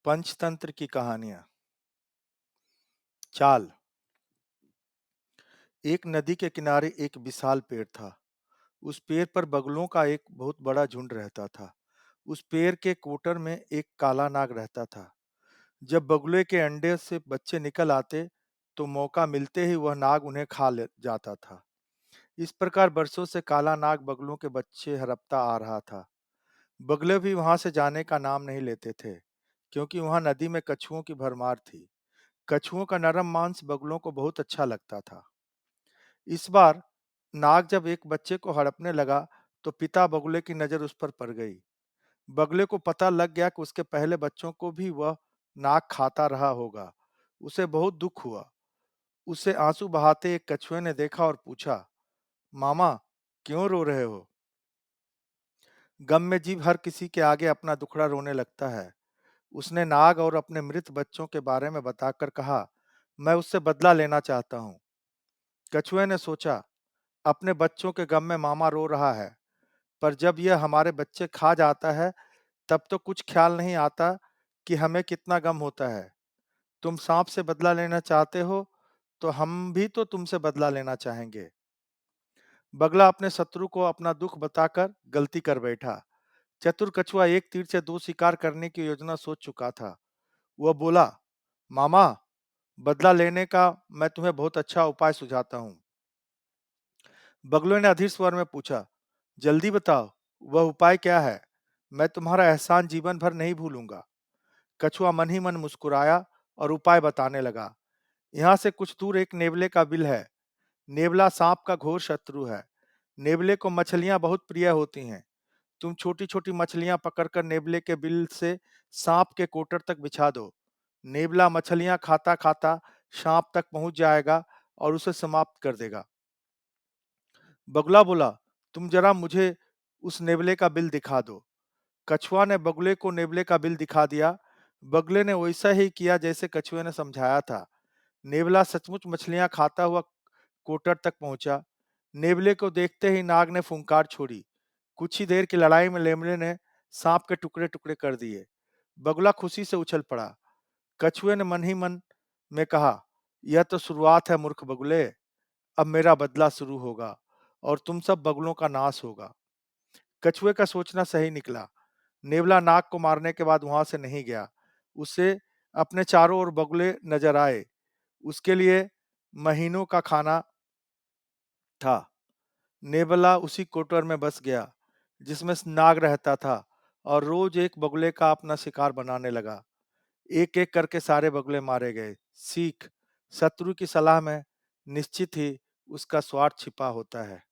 पंचतंत्र की कहानियां। चाल। एक नदी के किनारे एक विशाल पेड़ था। उस पेड़ पर बगुलों का एक बहुत बड़ा झुंड रहता था। उस पेड़ के कोटर में एक काला नाग रहता था। जब बगुले के अंडे से बच्चे निकल आते तो मौका मिलते ही वह नाग उन्हें खा ले जाता था। इस प्रकार बरसों से काला नाग बगुलों के बच्चे हड़पता आ रहा था। बगुले भी वहां से जाने का नाम नहीं लेते थे, क्योंकि वहां नदी में कछुओं की भरमार थी। कछुओं का नरम मांस बगुलों को बहुत अच्छा लगता था। इस बार नाग जब एक बच्चे को हड़पने लगा तो पिता बगुले की नजर उस पर पड़ गई। बगुले को पता लग गया कि उसके पहले बच्चों को भी वह नाग खाता रहा होगा। उसे बहुत दुख हुआ। उसे आंसू बहाते एक कछुए ने देखा और पूछा, मामा, क्यों रो रहे हो? गम में जीव हर किसी के आगे अपना दुखड़ा रोने लगता है। उसने नाग और अपने मृत बच्चों के बारे में बताकर कहा, मैं उससे बदला लेना चाहता हूँ। कछुए ने सोचा, अपने बच्चों के गम में मामा रो रहा है, पर जब यह हमारे बच्चे खा जाता है तब तो कुछ ख्याल नहीं आता कि हमें कितना गम होता है। तुम सांप से बदला लेना चाहते हो तो हम भी तो तुमसे बदला लेना चाहेंगे। बगला अपने शत्रु को अपना दुख बताकर गलती कर बैठा। चतुर कछुआ एक तीर से दो शिकार करने की योजना सोच चुका था। वह बोला, मामा, बदला लेने का मैं तुम्हें बहुत अच्छा उपाय सुझाता हूँ। बगलों ने अधीर स्वर में पूछा, जल्दी बताओ, वह उपाय क्या है? मैं तुम्हारा एहसान जीवन भर नहीं भूलूंगा। कछुआ मन ही मन मुस्कुराया और उपाय बताने लगा। यहाँ से कुछ दूर एक नेवले का बिल है। नेवला सांप का घोर शत्रु है। नेवले को मछलियां बहुत प्रिय होती हैं। तुम छोटी छोटी मछलियां पकड़कर नेवले के बिल से सांप के कोटर तक बिछा दो। नेवला मछलियां खाता खाता सांप तक पहुंच जाएगा और उसे समाप्त कर देगा। बगुला बोला, तुम जरा मुझे उस नेवले का बिल दिखा दो। कछुआ ने बगुले को नेवले का बिल दिखा दिया। बगुले ने वैसा ही किया जैसे कछुए ने समझाया था। नेवला सचमुच मछलियां खाता हुआ कोटर तक पहुंचा। नेवले को देखते ही नाग ने फुंकार छोड़ी। कुछ ही देर की लड़ाई में नेवले ने सांप के टुकड़े टुकड़े कर दिए। बगुला खुशी से उछल पड़ा। कछुए ने मन ही मन में कहा, यह तो शुरुआत है मूर्ख बगुले। अब मेरा बदला शुरू होगा और तुम सब बगुलों का नाश होगा। कछुए का सोचना सही निकला। नेवला नाग को मारने के बाद वहां से नहीं गया। उसे अपने चारों ओर बगुले नजर आए। उसके लिए महीनों का खाना था। नेवला उसी कोटर में बस गया जिसमें नाग रहता था और रोज एक बगुले का अपना शिकार बनाने लगा। एक एक करके सारे बगुले मारे गए। सीख, शत्रु की सलाह में निश्चित ही उसका स्वार्थ छिपा होता है।